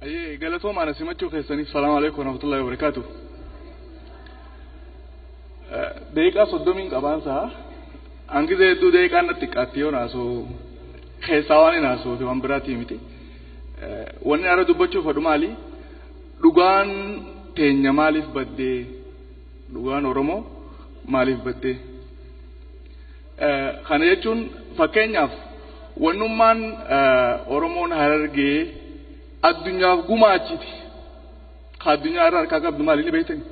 Aye, galatoo maana simachuu keessaniif salaamu alaykum warahmatullahi wabarakatuh. Deeqaa soddomiin qabaansaa hangizee hedduu deeqaan natti xiqqaatti yoo naasoo keessaa waan naasoo waan biraatii miti. Wanni ara dubbachuuf fadhu maali? Dhugaan teenya maaliif baddee? Dhugaan Oromoo maaliif baddee? Kana jechuun fakkeenyaaf wannummaan Oromoon Harargee addunyaaf gumaachiti. Addunyaa irraa harkaa qabdu maali ni beektani?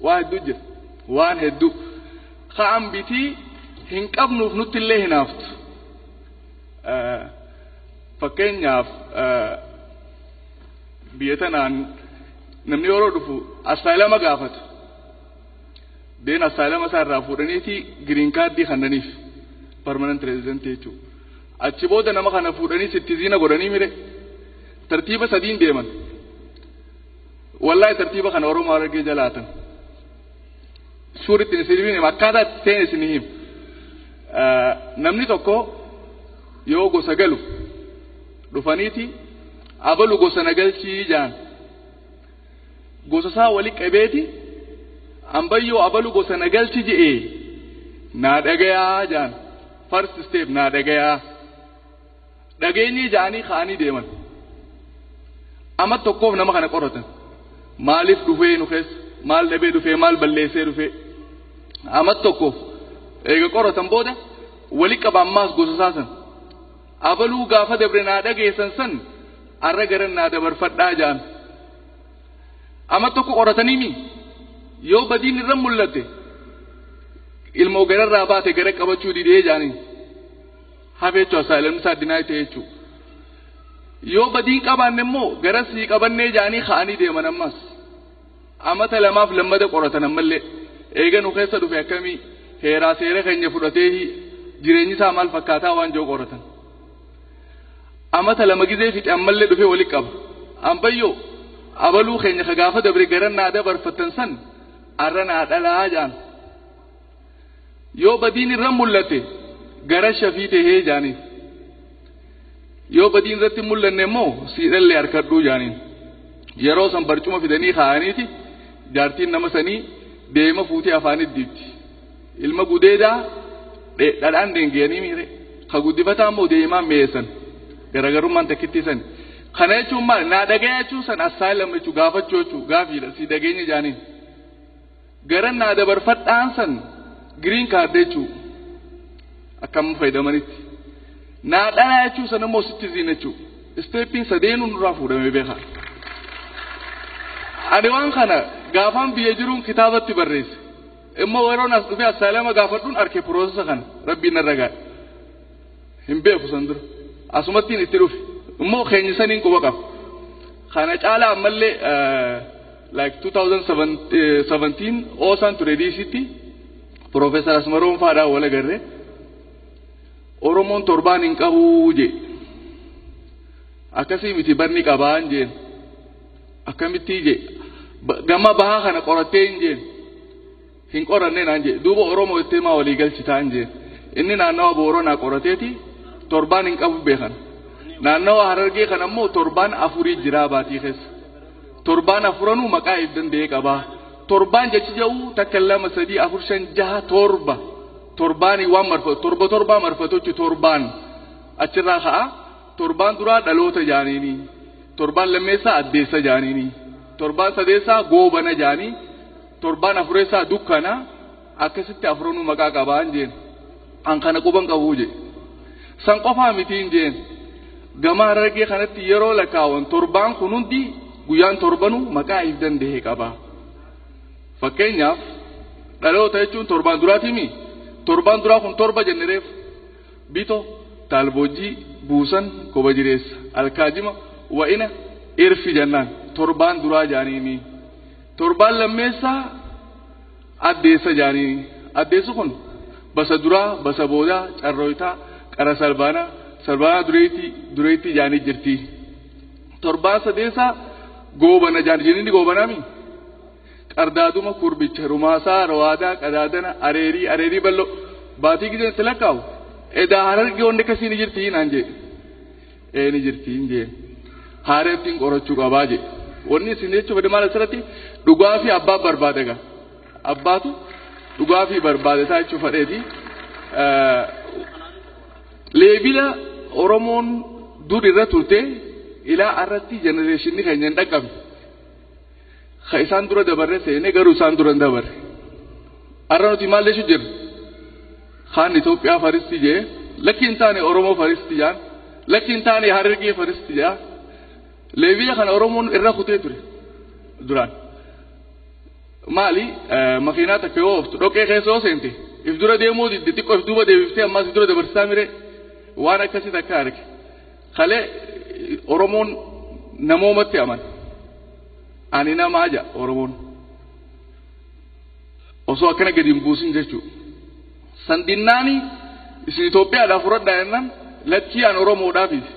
Waa hedduu jira. Waan hedduu. Kaan bitii hin qabnuuf nutti illee hin haftu. Fakkeenyaaf biyya tanaan namni yeroo dhufu asaayilama gaafata. Deen asaayilama isaa irraa fuudhaniiti giriin kaardii kannaniif permanent resident jechuudha. Achi booda nama kana fuudhanii sittiziina godhanii mire tartiiba sadiin deeman. Wallahi tartiiba kana Oromoo Harargee jalaatan. Suuritti isin akkaataa ta'e isin him. Namni tokko yoo gosa galu dhufaniiti abalu gosa nagalchii jaan. Gosa isaa wali qabeeti ambayyoo abalu gosa nagalchi je'ee naa dhagayaa jaan. First step naa dhagayaa. Dhageenyi jaanii kaanii deeman. Amma tokkoof nama kana qoratan. Maalif dhufee nu keessa? Maal dhabee dhufee? Maal balleessee dhufee? Amma tokkoof eega qoratan booda wali qaba ammaas gosa saasan. Abaluu gaafa dabre naa dhageessan san arra garan naa dabarfadhaa jaan. Amma tokko qoratanii mi yoo badiin irra mul'ate ilmoo gararraa baate gara qabachuu didee jaaniin. Hafeechu asaalamni isaa dinaa ta'e jechuudha. Yoo badiin qabaanne immoo garasii qabannee jaanii ka'anii deeman ammas. Amata lamaaf lammada qoratan ammallee eega nu keessa dhufe akkamii heeraa seera keenya fudhatee jireenyi isaa maal fakkaataa waan jiru qoratan. Amata lama gizee fixe ammallee dhufe wali qaba. Ambayyoo abaluu keenya ka gaafa dabre garan naa dabarfatan san arra naa dhalaa jaan. Yoo badiin irra mul'ate gara shafii ta'ee jaaniin. Yoo badiin irratti mul'anne immoo siidhallee harkadhuu jaaniin. Yeroo san barcuma fidanii kaa'aniiti jaartiin nama sanii deema fuutee afaanitti dibdi. Ilma gudeedaa dhadhaan deengiyanii miire. Ka guddifataa immoo deemaan meessan. Garagarummaan takkittiisan. Kana jechuun maal? Naa dhagaya jechuun san asaailama jechuun gaafachuu jechuun gaafiidha si dhageenya jaaniin. Garan naa dabarfadhaan san giriin kaardee jechuun akkam fayyadamanitti. Naa dhalaa jechuun san immoo citizen jechuun. Isteeppiin sadeenuu nurraa fuudhamee beeka. Ani waan kana gaafaan biyya jiruun kitaabatti barreesse. Immoo yeroon as dhufee asaalama gaafadhuun arkee piroosesa kana rabbiin narra gaadha. Hin beeku san dura. Asumattiin itti dhufe. Immoo keenya saniin quba qaba. Kana caalaa ammallee like 2017 Oosaan ture DC'tti Profeesar Asmaroon faadhaa wal agarre. Oromoon torbaan hin qabu jee. Akkasii miti barni qabaan jeen. Akkamitti jee. Gama bahaa kana qorattee hin jeen. Hin qoranne naan jee. Duuba Oromoo itti himaa walii galchitaan jeen. Inni naannawa Booranaa qorateeti torbaan hin qabu beekan. Naannawa Harargee kana immoo torbaan afurii jiraa baatii keessa. Torbaan afuranuu maqaa if danda'ee qabaa. Torbaan jechi jedhu takka lama sadii afur shan jaha torba. Torbaanii waan marfatu torbaa marfatochi torbaan achirraa ka'a. Torbaan duraa dhaloota jaaniini. Torbaan lammeessaa addeessa jaaniini. Torbaan sadeessaa goobana jaanii. Torbaan afureessaa dukkana. Akkasitti afuranuu maqaa qabaan jeen. An kana quban qabuu jee. San qofaa mitiin jeen. Gama Harargee kanatti yeroo lakkaawwan torbaan kun hundi guyyaan torbanuu maqaa if danda'ee qaba. Fakkeenyaaf dhaloota jechuun torbaan duraatii torbaan duraa kun torba jennereef bito taalboojii buusan koba jireessa alkaajima wa'ina irfi jennaan torbaan duraa jaaniini. Torbaan lammeessaa addeessa jaaniini. Addeessu kun basa duraa basa boodaa carrooyitaa qara salbaanaa dureetti jaanii jirti. Torbaan sadeessaa goobana jaanii jenni goobanaami. Qardaaduma kurbicha rumaasaa rawaadaa qadaadana areerii ballo baatii gizeen tilakkaa'u edaa Harargee wanda kasii ni jirti naan jee ni jirti hin jee haareettiin qorachuu qabaa jedhe wanni isin jechuun fedhe maal asirratti dhugaa fi abbaa barbaadega abbaatu dhugaa fi barbaadetaa jechuun fedheeti leebila Oromoon dur irra turte ilaa arratti jenereeshinni keenya hin dhaqqabne ka isaan dura dabarre seene garuu isaan dura hin dabarre arra nuti maal jechuun jirra kaan Itoophiyaa faristi jee lakkiin taane Oromoo faristi jaan lakkiin taane Harargee faristi jaa leebila kana Oromoon irra kutee ture duraan maali makiinaa takka yoo oftu dhoqqee keessa yoo seente if dura deemuu didde xiqqoo if duuba deebiftee ammaas if dura dabarsisaa mire waan akkasii takka arge kale Oromoon namoomatti amana ani namaa jaa Oromoon osoo akkana gadi hin buusin jechuudha sandinnaani isin Itoophiyaadhaaf fudhadhaa jennaan lakkii aan Oromoodhaafiif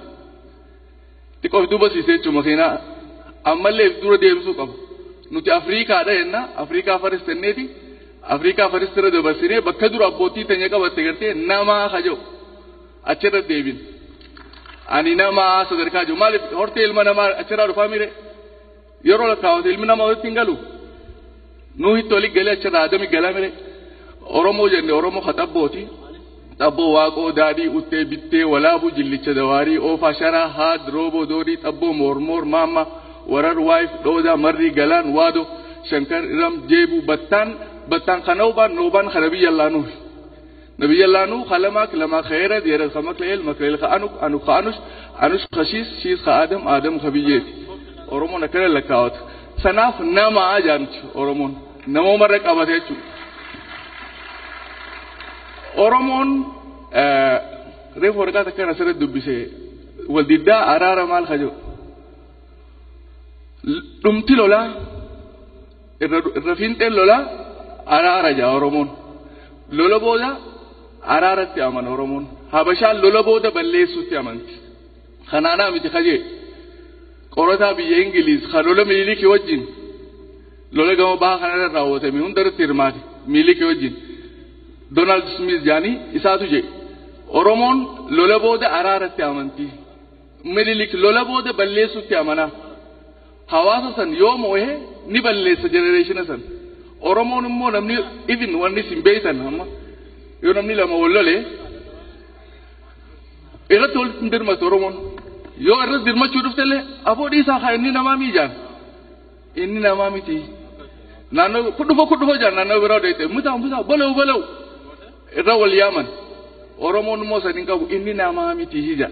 xiqqoo if duuba siisee jechuudha makiinaa ammallee if dura deebisuu qaba nuti Afriikaadha jenna Afriikaa faristenneeti Afriikaa faristira dabarsinee bakka dura abbootii teenya qabatte gartee namaa kaja'u achirra deebin ani namaa sadarkaa jiru maalif hortee ilma namaa achirraa dhufaa mire yeroo lakkaawwate ilmi namaa walitti hin galu nuuhitti olii galee achirraa adami galaa mire Oromoo jenne Oromoo kaxabbooti xabboo waaqoo daadhii uttee bittee walaabuu jillicha dawaarii oofaa sharaa haad rooboo doodii xabboo mormoor maamma warar waayif dhoodaa marrii galaan waado shankar iram jeebuu battaan kanawbaan noobaan kanabiyyallaanuuf nabiyyallaanuu khalamak lama khayra diyara khamak leel makrel khaanuk anu khanush anush khashis shis khaadam adam khabiyeti Oromoon akkana lakkaawata sanaaf nama ajaamti Oromoon namoo marra qabate jechuudha Oromoon reefu waraqaa akkana asirratti dubbisee waldiddaa araara maal kajo dhumti lolaa irra fiinxeen lolaa araara jaa Oromoon lola booda araaratti amana Oromoon habashaan lola booda balleessuutti amanti kanaanaa miti kajee qorataa biyya Ingiliiz kan lola miilikii wajjin lola gama bahaa kanarra raawwatame hundarratti hirmaate miilikii wajjin Donald Smith jaanii isaatu jedhe Oromoon lola booda araaratti amanti miilik lola booda balleessuutti amana hawaasa san yoo moo'ee ni balleessa jenereeshina san Oromoon immoo namni even wanni sin beeytan amma yoo namni lama wallole irratti walitti hin dirmatu Oromoon yoo irratti dirmachuu dhuftellee aboodhii isaa haa inni namaa miijaan inni namaa miti naannoo kudhufo jaan naannoo biraa deete mutaa balaw irra wal yaaman Oromoon immoo san hin qabu inni namaa miti hija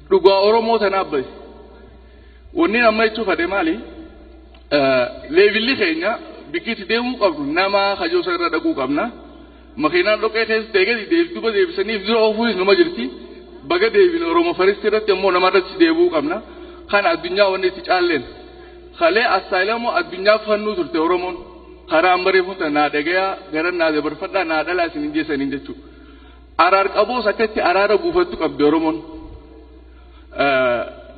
dhugaa Oromoo tanaaf bahe wanni amma jechuuf ade maali leevilli keenya bikitti deemuu qabnu nama hajoo sarara dhaquu qabna makiinaan dhoqqee keessa deegadi deebituba deebisaniif dura ofuus numa jirti baga deebin Oromoo faristi irratti immoo nama irratti deebuu qabna kan addunyaa wanni itti caalleen kalee assaayilamoo addunyaa fannuu turte Oromoon karaa ambaree funta naa dhagayaa gara naa dabarfadhaa naa dhalaa isin hin jeessaniin jechuudha araar qaboos akkatti araara buufattu qabde Oromoon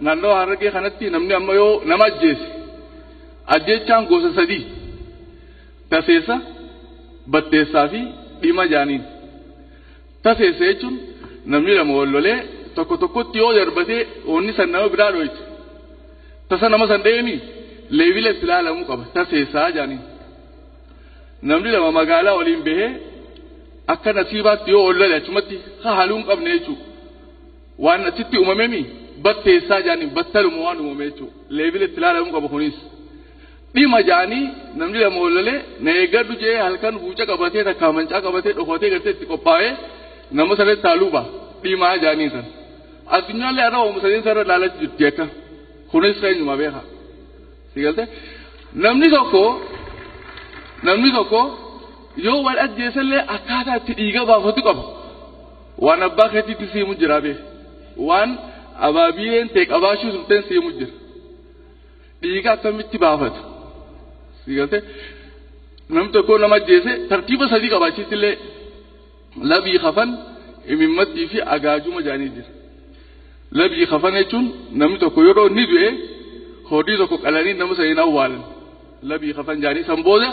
naannoo Harargee kanatti namni amma yoo nama ajjeese ajjechaan gosa sadii taseessa batteessaa fi dhima jaaniin taseessa jechuun namni lama wallolee tokkotti yoo darbatee onni san nama biraa dhoyte tasa nama san deemi leebila itti ilaalamuu qaba taseessaa jaaniin namni lama magaalaa waliin bahee akka nasiibaatti yoo wallole achumatti haaluu hin qabne jechuudha waan achitti uumamemi batteessaa jaaniin battaluma waan uumame jechuudha leebila itti ilaalamuu qaba kunis dhima jaanii namni lama wallole na eeggadhu jee halkan buuca qabatee takka mancaa qabatee dhokatee gartee itti qophaa'ee nama sanatti taaluuba dhima jaanii san addunyaallee irra oomisha sarara laalatti jirti akka kunis keenyuma beeka sigalte namni tokko yoo wal ajjeesallee akkaataa itti dhiiga baafatu qaba waan abbaa keetiitti siimu jira bee waan abaabiileen ta'e qabaachuu sulteen siimu jira dhiiga akkamitti baafata sigalte namni tokko nama ajjeese tartiiba sadii qabaachiisillee labii kafan imimmattii fi agaajuma jaanii jira labii kafan jechuun namni tokko yeroo inni du'e hodii tokko qalanii nama saniin awwaalan labii kafan jaanii san booda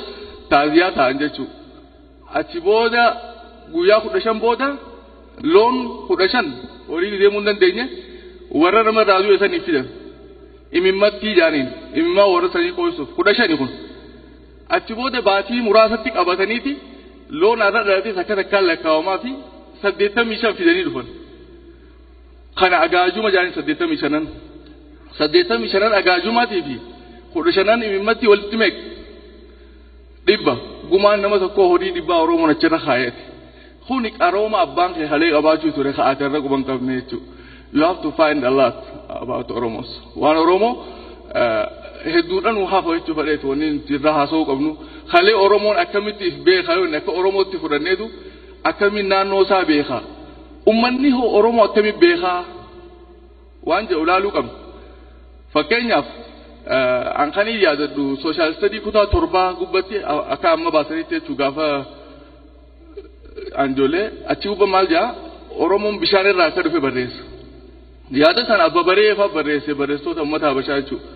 taaziyaa ta'an jechuudha achi booda guyyaa 15 booda loon 15 horii deemuu hin dandeenye warra nama irraa du'e saniif fidan imimmatti jaaniin imimmaa warra sanii qoysuuf 15 kun achi booda baatii muraasatti qabataniiti loon irra dhalates akka takkaan lakkaawamaa fi 85 fidanii dhufan kana agaajuma jaaniin 85 agaajumaatii fi 15 imimmatti walitti meeq dhibba gumaan nama tokko hodii dhibba Oromoon achirra kaayate kuni qarooma abbaan kee halee qabaachuu ture ka'atarra quban qabne jechuudha. You have to find a lot about Oromos. Waan Oromoo hedduudhaan hafa jechuudha fadheetu wanni irraa haasa'uu qabnu. Halee Oromoon akkamitti beekaa yoo akka Oromootti fudhanneetu akkamiin naannoo isaa beekaa. Uummanni hoo Oromoo akkamiin beekaa waan jedhu ilaaluu qabna. Fakkeenyaaf an kan yaadadhu social study kutaa 7 gubbatti akka amma baasanitti jechuudha gaafa anjolee achi gubba maal jaa Oromoon bishaan irraa akka dhufe barreessa. Yaada sana abba bareefa barreessitoota uummata Habashaa jechuudha.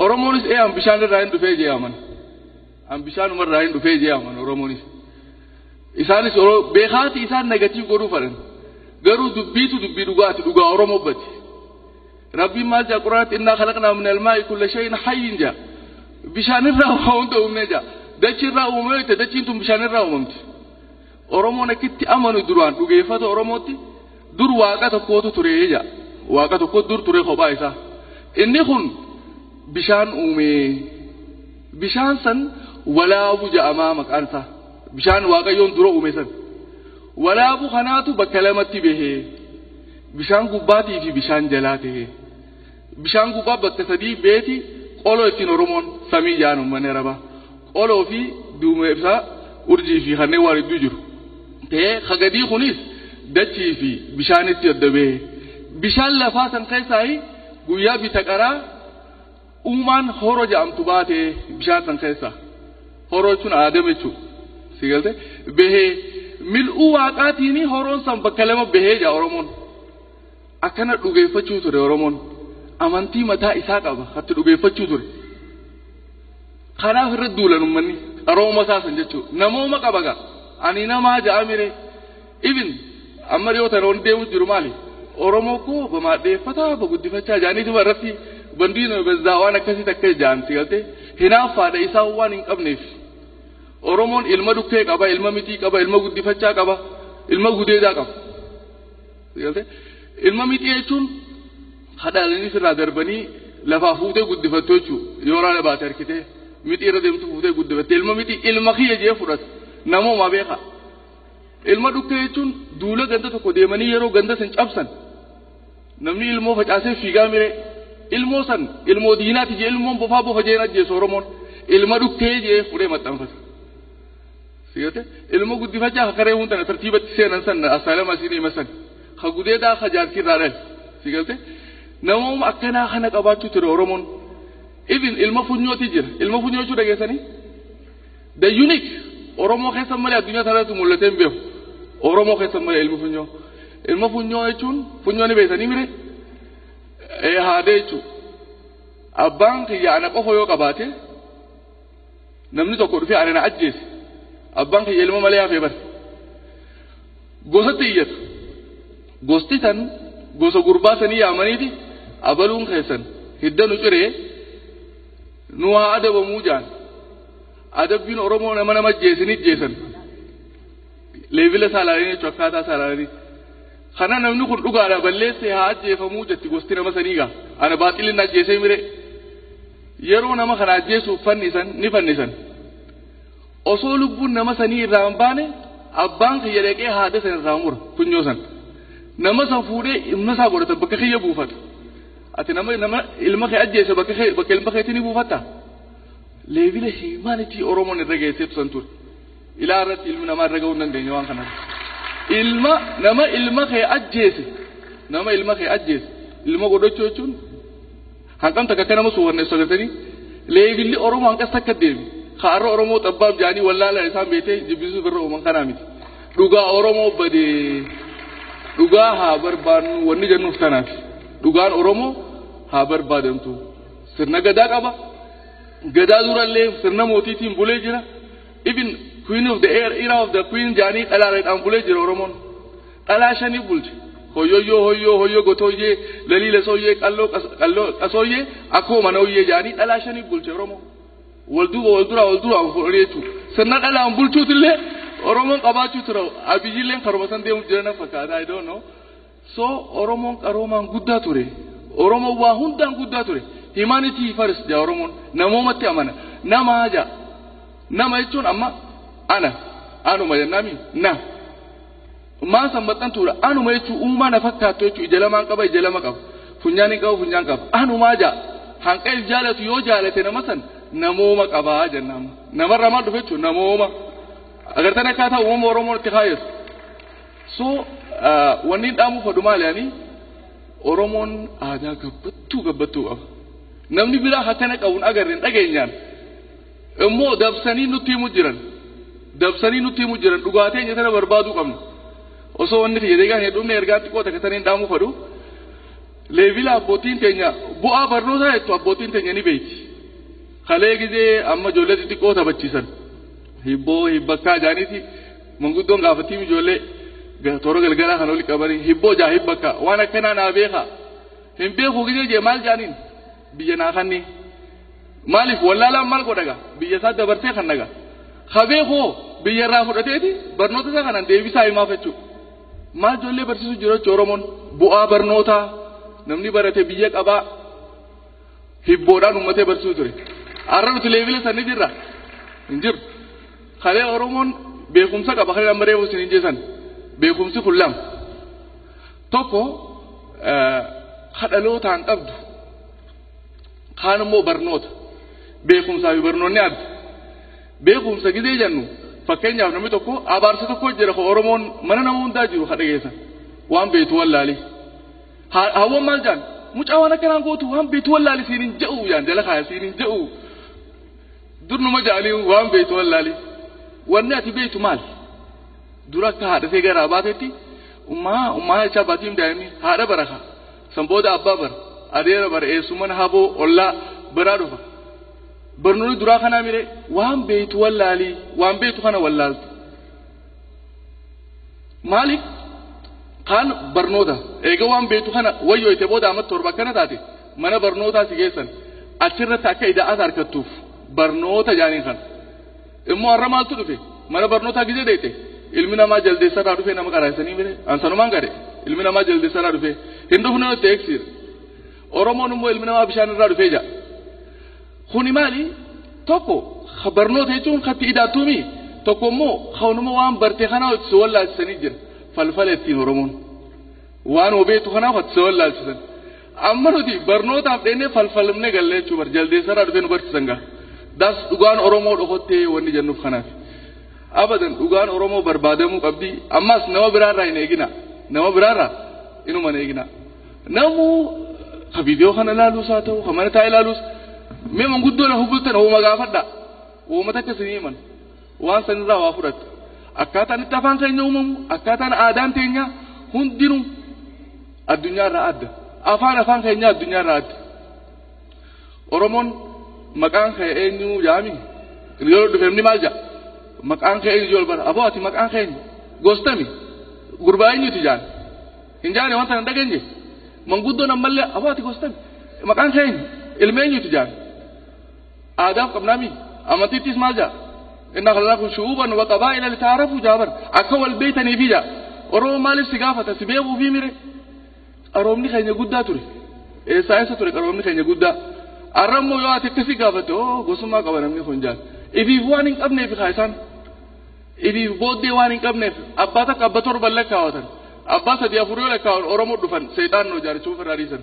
Oromoonis an bishaan irraa hin dhufee jeeyaman. An bishaanuma irraa hin dhufee jeeyaman Oromoonis. Isaanis beekaati isaan negatiif godhuu fedhan. Garuu dubbiitu dubbii dhugaati dhugaa Oromoo bati. Rabbiin maal jaa Quraanatti innaa khalaqnaa min almaa'i kulla shay'in hayyin jaa. Bishaan irraa hunda uumne jaa. Dachi irraa uumame dachiin tun bishaan irraa uumamti. Oromoon akkitti amanu duraan dhugeeffata Oromootti dur waaqa tokkootu ture jaa. Waaqa tokko dur ture kophaa isaa. Inni kun bishaan uume. Bishaan san walaabu ja'amaa maqaan isaa. Bishaan waaqayyoon dura uume san. Walaabu kanaatu bakka lamatti bahee. Bishaan gubbaatii fi bishaan jalaa ta'e. Bishaan gubbaa bakka sadii beeti qoloo ittiin Oromoon samii jaanu mana raba. Qoloo fi duumessa urjii fi kanneen waan iddoo jiru. Ta'ee hagadii kunis dachii fi bishaanitti adda bahee. Bishaan lafaa san keessaa guyyaa bita qaraa uumaan horoo jedhamtu baatee bishaan san keessaa. Horoo jechuun aadama jechuudha. Sigalte bahee mil'uu waaqaatiin horoon san bakka lama bahee jaa Oromoon. Akkana dhugeeffachuu ture Oromoon. Amantii mataa isaa qaba hatti dhugeeffachuu ture. Kanaaf irra duulan uummanni qarooma isaa san jechuudha. Namooma qaba gaa. Ani namaa ja'a mire. Ibin amma dhiyoo tana wanti deemu jiru maali? Oromoo koo bamaadheeffataa baguddifachaa jaaniituma irratti bandiina bezzaa waan akkasii takka jaan sigaltee hinaaffaadha isaa waan hin qabneef. Oromoon ilma dhukkee qaba, ilma mitii qaba, ilma guddifachaa qaba, ilma gudeedaa qaba. Sigaltee ilma mitii jechuun hadhaalanii irraa darbanii lafaa fuutee guddifattu jechuudha. Yoo raala baate harkitee mitii irra deemtu fuutee guddifatte ilma mitii ilma kiyya jee fudhata namooma beeka. Ilma dhukkee jechuun duula ganda tokko deemanii yeroo ganda san cabsan namni ilmoo facaasee fiigaa mire ilmoo san ilmoo diinaati jee ilmoon bofaa bofa jeen ajjeesu Oromoon ilma dhukkee jee fudhee maxxanfata. Siyote ilmo guddifachaa hakaree hundana tartiibatti seenan san asaalama isin himasan ha gudeedaa ha jaartii irraa dhal sigalte namooma akkanaa kana qabaachuu ture Oromoon. Even ilma funyooti jira ilma funyoo jechuu dhageessanii the unique Oromoo keessa malee addunyaa tanatti mul'ateen beeku Oromoo keessa malee ilma funyoo jechuun funyoo ni beeksanii mire haadee jechuudha. Abbaan kiyya ana qofa yoo qabaate namni tokko dhufee ana na ajjeese. Abbaan kiyya ilma malee hafee bar gosatti iyyatu gosti san gosa gurbaa sanii yaamaniiti abaluun keessan hidda nu ciree nu haa adabamuu jaan adabbiin Oromoo nama ajjeesanii jeesan leevila saalaalanii jechuun akkaataa saalaalanii kana namni kun dhugaadha balleessee haa ajjeefamuu jetti gosti nama sanii gaa ana baaxilin ajjeesee mire yeroo nama kana ajjeesuuf ni fannisan. Osoo lubbuun nama sanii irraa hin baane abbaan kiyya dhaqee haadha san irraa mura funyoo san nama san fuudhee ilma isaa godhata bakka kiyya buufata. Ati nama ilma kee ajjeese bakka ilma keetii ni buufatta. Leevila himaanitti Oromoon irra geesseetu san ture. Ilaa irratti ilmi namaa irra ga'uu hin dandeenye waan kanatti. Nama ilma kee ajjeese ilma godhachuu jechuun hanqam takka akka nama suuwanneessu agartanii leevilli Oromoo hanqas takka deemi. Kaarra Oromoo xabbaab jaanii wallaala isaan beetee jibbisuuf irra uuman kanaa miti. Dhugaa Oromoo badee dhugaa haa barbaannu wanni jennuuf tanaaf. Dhugaan Oromoo haa barbaadamtu. Sirna gadaa qaba. Gadaa durallee sirna mootiitiin bulee jira. Even Queen of the Era of the Queen jaanii dhalaadhaan bulee jira Oromoon. Dhalaa shanii bulche. hoyyoo gotoyye lalila soyye qallo qasoyye akkuma nooyye jaani dhalaashanii bulche Oromoo waldura fuudheetu sanna dhalaan bulchuutillee Oromoon qabaachuu tura abiyyiilleen karoosan deemu jirana fakkaata I don't know so Oromoon qaroomaan guddaa ture Oromoo waa hundaan guddaa ture humanity first ja Oromoon namoomatti amana nama haja nama jechuun amma anuma jennami maa sammaxan tura anuma jechuun uumaa na fakkaattu jechuun ija lamaan qaba ija lama qaba funyaan hin qabu funyaan qaba anuma haja hanqa il jaalatu yoo jaalate nama san namooma qabaa jennama namarraa maal dhufe jechuun namooma agartan akkaataa uumama Oromoo itti kaayes so wanni dhaamu fadhu maal yaani Oromoon aadaa gabbattuu qaba namni biraa akkana qabuun agarreen dhageenyaan immoo dabsanii nutti himu jiran dhugaatii enya sana barbaaduu qabna osoo wanni tiyya deegaan hedduumne ergaatti qoota kataniin dhaamu fadhu leevila abbootiin teenya bu'aa barnootaa jettu abbootiin teenya ni beeyti kalee gizee amma ijoollee xixiqqoo taphachiisan hibbakkaa jaaniiti manguddoon gaafattiim ijoollee toora galgalaa kan oli qabanii hibboo jaa hibbakkaa waan akkanaa naa beekaa hin beekuu gizee jee maal jaaniin biyya naa kanni maalif wallaalaan maal godhaga biyya isaa dabarsee kan naga kabeekoo biyya irraa fudhateeti barnoota isaa kanaan deebisaa himaaf jechuudha maal ijoollee barsiisu jiru jechuudha Oromoon bu'aa barnootaa namni barate biyya qabaa hibboodhaan uummatee barsiisuu ture har'a nuti leevila sanni jirra hin jiru kalee Oromoon beekumsa qaba kalee amma reefu isin hin jeesan beekumsi kun lama tokko kadhalootaan qabdu kaan immoo barnoota beekumsaa fi barnoonni adda beekumsa gizee jennu fakkeenyaaf namni tokko abaarsa tokko jira ko Oromoon mana nama hundaa jiru kadhageessa waan beetu wallaali hawwan maal jaan mucaa waan akkanaan gootu waan beetu wallaali siinin je'u yaan jala kaaya siinin je'u durnuma jaanii waan beetu wallaali wanni ati beetu maal dura akka haadha see garaa baatetti ummaa isaa baatiim daa'imni haadha baraka sanbooda abbaa bara adeera bara eessumman haboo ollaa biraa dhufa barnoonni duraa kanaa mire waan beetu wallaali waan beetu kana wallaaltu maaliif kaan barnoota eega waan beetu kana wayyoo ite booda amma torba akkana taate mana barnootaa si geessan achirratti akka ida'aas harkattuuf barnoota jaaniin kana immoo har'a maaltu dhufe mana barnootaa gizee deete ilmi namaa jaldeessarraa dhufe nama qaraasanii mire ansanumaan gade ilmi namaa jaldeessarraa dhufe hin dhufne nutti eegsiira Oromoon immoo ilmi namaa bishaan irraa dhufee jaa kuni maali tokko barnoota jechuun katti idaattuumi tokko immoo kawnuma waan barte kanaa itti wallaalchisanii jira falfala ittiin Oromoon waan obeetu kanaa itti wallaalchisan amma nuti barnootaaf dheennee falfalmne gallee jechuu bar jaldeessarraa dhufee nu barsiisan gaa das dhugaan Oromoo dhokottee wanni jennuuf kanaaf abadan dhugaan Oromoo barbaadamuu qabdi ammas nama biraarraa hin eegina nama biraarraa inuma hin eegina namu ka viidiyoo kana ilaaluus haa ta'u ka mana taa'ee ilaaluus mee manguddoo na hubultan hooma gaafadha uummata akkasii himan waan sanirraa waa fudhatta akkaataan itti afaan keenya uumamu akkaataan aadaan teenya hundinuu addunyaarraa adda afaan keenyaa addunyaarraa adda Oromoon maqaan kee eenyu jaami yoo dhufeemni maal jaa maqaan kee eenyu jool bara aboo ati maqaan keenya goostami gurbaa eenyuti jaan hin jaane wanta hin dhageenye manguddoon ammallee aboo ati goostami maqaan keenya ilma eenyuti jaan aadaaf qabnaami amantiittis maal jaa inna khalaqakum shu'uban wa qabaa'ila litaarafu jaabar akka wal beeytaniifi jaa Oromoo maaliif si gaafata si beekuufi mire qaroomni keenya guddaa ture eessa ture qaroomni keenya guddaa arrammoo yoo ati akkasi gaafate gosummaa qaba namni kun jaan ifiif waan hin qabneef kaayisaan ifiif booddee waan hin qabneef abbaa takka abba torban lakkaawatan abbaa sadii afur yoo lakkaawwan Oromoo dhufan seexaan noo jaarichuu ofirraa dhiisan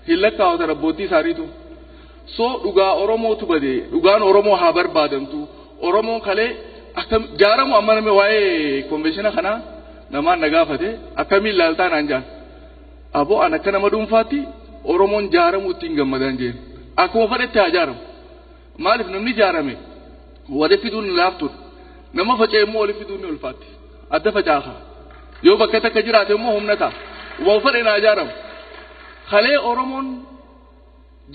hin lakkaawatan abbootii isaaniitu soo dhugaa Oromootu badee dhugaan Oromoo haa barbaadamtu Oromoon kalee akka jaaramu amma namni waa'ee konveeshina kanaa namaan na gaafate akkamiin laaltaa naan jaan aboo an akka nama dhuunfaatti Oromoon jaaramuu ittiin gammadaan jeen akkuma fedhetti haa jaaramu maaliif namni jaarame wada fiduun laaftuudha nama faca'e immoo wali fiduun ni ulfaatti adda facaafa yoo bakka takka jiraate immoo humna ta'a waan fedhe naa jaaramu kalee Oromoon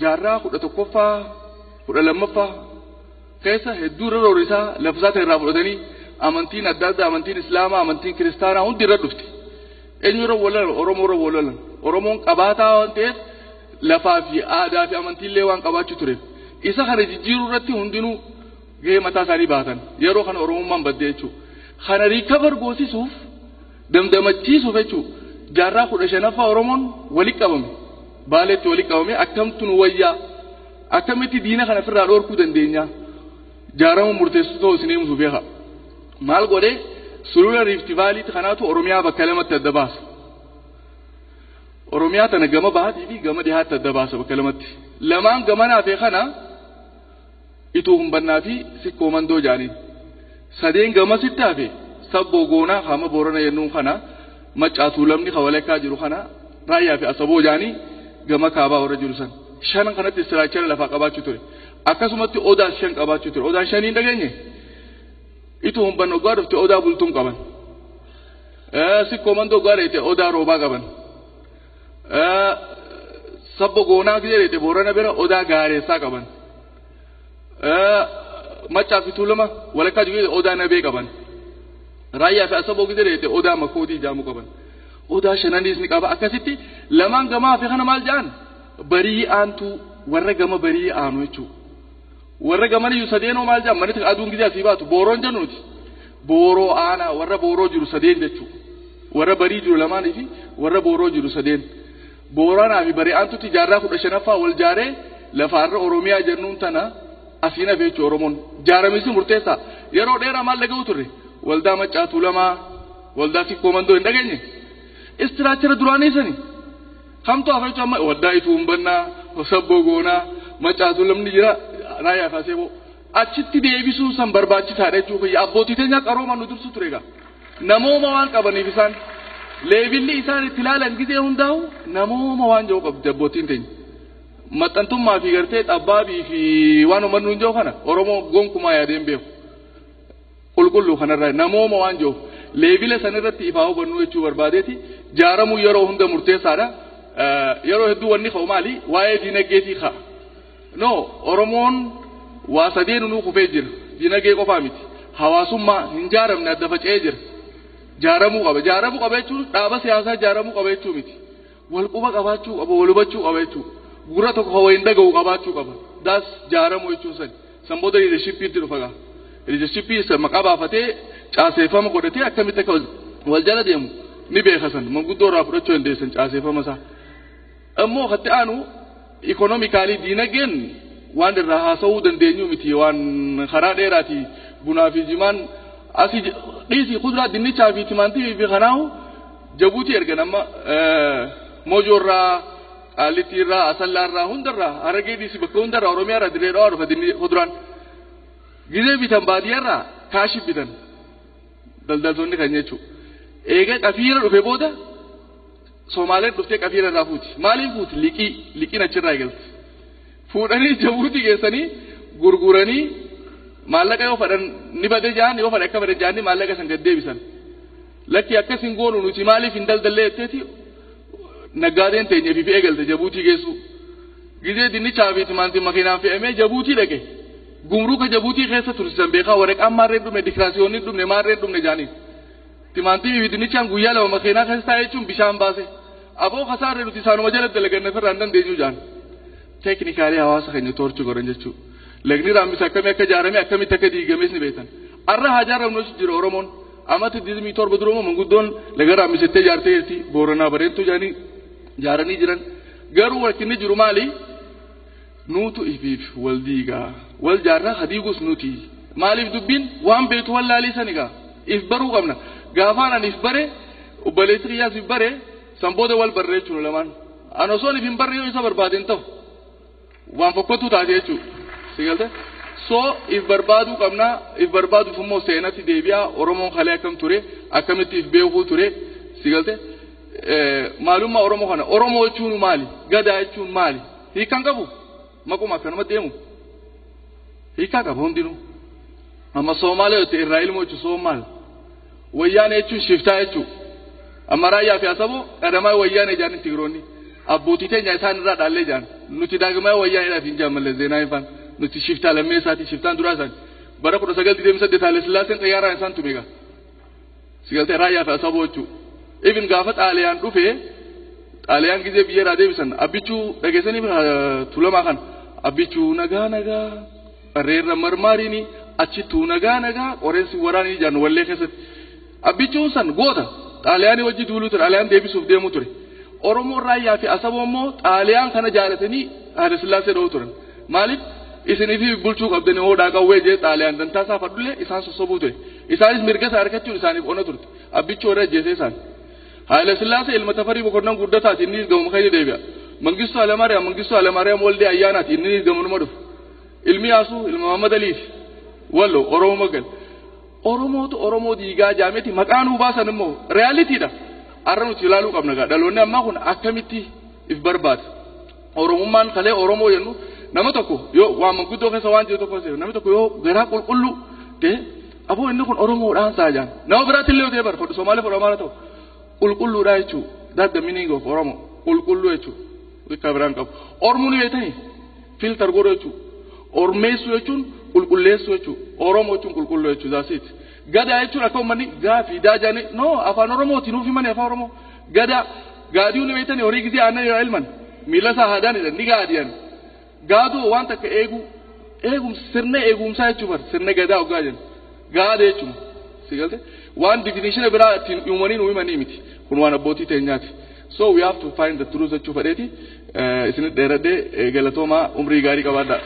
jaarraa 11ffaa 12ffaa keessa hedduu irra roorisaa lafsaata irraa fudhatanii amantiin adda addaa amantiin Islaamaa amantiin Kiristaanaa hundi irra dhufti eenyurra walalan Oromoorra walalan Oromoon qabaataa waan ta'eef lafaa fi aadaa fi amantiillee waan qabaachuu ture isa kana jijjiiruu irratti hundinuu gahee mataa isaanii baatan yeroo kana Oromummaan baddee jechuudha kana riikavar goosisuuf damdamachiisuuf jechuudha jaarraa 15ffaa Oromoon walitti qabame baaleetti walitti qabame akkamtu nu wayyaa akkamitti diina kana ofirraa dhorkuu dandeenya jaarama murteessuu ta'uu isin himuuf beeka maal godhee sulula Rift Valley kanaatu Oromiyaa bakka lamatti adda baasa Oromiyaa tana gama bahaatii fi gama dhihaatti adda baasa bakka lamatti lamaan gamanaa fi kana ituu humbannaa fi sikkoo mandoo jaaniin sadeen gama sittaafe sabboo goonaa hama boorana yennuun kana maccaatuu lamni hawalekkaa jiru kana raayyaa fi asaboo jaanii gama kaabaa warra jiru san shan kanatti istiraachara lafaa qabaachuu ture akkasumatti odaa shan qabaachuu ture odaan shanii hin dhageenye ituu humbanna oggaa dhufte odaa bultuun qaban sikkoo mandoo oggaa dheete odaa roobaa qaban sabbo goonaa jedhete boorana bira odaa gaareessaa qaban maccaa fi tuulama walakkaa jiru odaa nabee qaban raayyaa fi asaboo jedhete odaa makootii jaamuu qaban odaa shananis ni qaba akkasitti lamaan gamaa fi kana maal jaan barii aantu warra gama barii aanu jechuudha warra gamaniyyuu sadeenoo maal jaan manitti aduun gidee asii baatu booroon jennuuti booroo aanaa warra booroo jiru sadeen jechuudha warra barii jiru lamaanii fi warra booroo jiru sadeen booranaa fi barii aantutti jaarraa 15ffaa wal jaaree lafaarra Oromiyaa jennuun tana asiin hafe jechuudha Oromoon jaaramisi murteessaa yeroo dheeraa maal dhaga'u turre waldaa maccaatuu lamaa waldaa sikkoo mandoo hin dhageenye istiraachara duraanii sani kamtu hafe jechuudha amma waldaa ituu humbannaa sabboo goonaa maccaatuu lamni jira raayyaa fi asaboo achitti deebisuu san barbaachisaadha jechuudha abbootii teenya qarooman nu dursu ture egaa namooma waan qabaniif isaan leebilli isaan itti ilaalan gizee hundaa'u namooma waan jiru qabdi abbootiin teenya maxxantummaa fi gartee xabbaabii fi waan uummannu hin jiru kana Oromoo gonkumaa yaadeen beeku qulqulluu kanarraa namooma waan jiru leebila sanirratti ifaa hubannuu jechuu barbaadeeti jaaramuu yeroo hunda murteessaadha yeroo hedduu wanni ka'u maali waa'ee diinagdeetii ka'a no Oromoon waa sadeenu nuu kufee jira diinagdee qofaa miti hawaasummaa hin jaaramne adda faca'ee jira jaaramuu qaba jechuun dhaaba siyaasaa jaaramuu qaba jechuu miti wal quba qabaachuu qaba wal hubachuu qaba jechuu gurra tokko hawayin dhaga'u qabaachuu qaba daas jaaramuu jechuun san booda liidershiippiitti dhufa gaa liidershiippii isa maqaa baafatee caaseeffama godhatee akkamitti akka wal jala deemu ni beeka san manguddoo irraa fudhachuu dandeessan caaseeffama isaa ammoo katti aanu ikonomikaalii diinagdeen waan irraa haasa'uu dandeenyu miti waan karaa dheeraati bunaa fi jimaan asii dhiisii kuduraa dinnichaa fi timaantii fi kanaahu jabuutii erga nama mojoorraa qaalittiirraa asallaarraa hundarraa harargee dhiisii bakka hundarraa oromiyaarraa dirree dhawaa dhufa kuduraan gizee bitan baadiyyaarraa kaashii bitan daldaltoonni kan jechuudha eega qafiira dhufe booda Somaaleen dhuftee qafiira irraa fuuti maaliin fuuti liqiin achirraa eegalti fuudhanii jabuutii geessanii gurguranii maallaqa yoo fadhan ni bade jaan yoo fadhan akka bade jaanni maallaqa san gad deebisan lakki akkasin goonu nuti maaliif hin daldallee jetteeti naggaadeen teenyeef fi eegalte jabuutii geessu gizee dinnichaa fi timaantii makiinaan fe'amee jabuutii dhaqe gumruuka jabuutii keessa tursisan beekaa waraqaan maarreen dhumne dikiraasiyoonni dhumne maarreen dhumne jaaniin timaantii fi dinnichaan guyyaa lama makiinaa keessa taa'ee jechuun bishaan baase aboo kasaarree nuti isaanuma jala dalaganna firraa hin dandeenyu jaan teeknikaalii hawaasa keenya torchuu godhan jechuudha. Lagni raamisa akkamii akka jaarame akkamitti akka diigames ni beekan. Arra haa jaaramnu jira Oromoon amata 27 duruma manguddoon laga raamisettee jaartee jirti Booranaa bareedduu jaanii jaaranii jiran garuu wakkinni jiru maali nuutu ifiif wal diigaa wal jaarraa hadiigus nuti maaliif dubbiin waan beetu wallaalii sanigaa if baruu qabna gaafaan if bare ubbaleetti qiyyaas if bare sanbooda wal barreechuun lamaan anosoon if hin barre yoo isa barbaadeen ta'u waan fokkottuu taate jechuudha. Sigalte so if barbaadu qabna if barbaadu fummo seenatti deebi'a Oromoon kalee akkam ture akkamitti if beekuu ture sigalte maalummaa Oromoo kana Oromoo jechuun maali gadaa jechuun maali hiikan qabu maquma akkanuma deemu hiikaa qaba hundinuu amma Soomaalee yoo ta'e Israa'el moo jechuun Soomaal wayyaanee jechuun shiftaa jechuun amma raayyaa fi asaboo qadamaa wayyaanee jaaniin Tigiroonni abbootii teenya isaan irraa dhaallee jaan nuti daagimaa wayyaaneedhaaf hin jaamallee zeenaa hin faan nuti shiftaa lammee isaati shiftaan duraa isaati bara 1928 Haile Sillaaseen xiyyaaraan isaan tumeega sigalte raayyaa fi asaboo jechuun even gaafa xaaliyaan dhufe xaaliyaan gizee biyya raadee bisan abbichuu dhageessanii tulamaa kan abbichuu nagaa reerra marmaariini achituu nagaa qoreensi waraanii jaan wallee keessatti abbichuun san goota xaaliyaanii wajji duuluu ture xaaliyaan deebisuuf deemuu ture Oromoo raayyaa fi asaboo immoo xaaliyaan kana jaalatanii Haile Sillaasee dha'uu turan maaliif isinii fi bulchuu qabdanii hoodhaa qawwee jee xaaliyaan dantaasaa fadhullee isaan sossobuu ture isaanis mirga isaa argachuun isaaniif ona turte abbichuu irra ajjeesee isaan Haile Sillaasee ilma Tafarii Boqonnaan guddataati innis gamuma kayya deebi'a Mangistuu Hayilamaariyaam waldee ayyaanaati innis gamanuma dhufu ilmi Yaasuu ilma Muhammad Aliif wallo Oromoo magal Oromootu Oromoo diigaa jaameeti maqaan hubaasan immoo reaalitiidha arra nuti ilaaluu qabna gaa dhaloonni ammaa kun akkamitti if barbaada Oromummaan kalee Oromoo jennu nama tokko yoo waan manguddoo keessa waan jiru tokko namni tokko yoo garaa qulqulluu ta'e aboo inni kun Oromoodhaan saajaan nama biraatti illee ta'e bar fodhu Somaalee fodhu Amaara ta'u qulqulluudha jechuu that the meaning of Oromoo qulqulluu jechuu wikka biraan qabu Oromoo ni beekanii filter godhu jechuu Ormeessuu jechuun qulqulleessuu jechuu Oromoo jechuun qulqulluu jechuu zaasiiti gadaa jechuun akka uummanni gaafii daajani no afaan Oromooti nuuf himanii afaan Oromoo gaadii ni beekanii horii gisee aannan irraa ilman miila isaa haadaan ni gaadiyan gaaduu waan takka sirna eegumsaa jechuu bar sirna gadaa hoggaa jennu gaada jechuun si galte waan definition biraa ittiin uumanii nu himanii miti kun waan abbootii teenyaati so we have to find the truth jechuu fedheeti isin dheeradhee galatoomaa umrii gaarii qabaadhaa.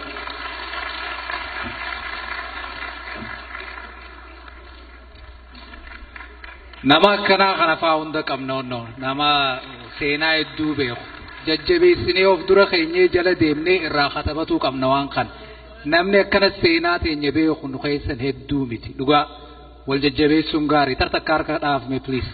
nama akkanaa kana faa hunda qabna onno nama seenaa hedduu beeku jajjabeessinee of dura keenyee jala deemnee irraa katabatuu qabna waan kana namni akkana seenaa teenya beeku nu keessan hedduu miti dhugaa wal jajjabeessuun gaarii tartakka harka dhaafme please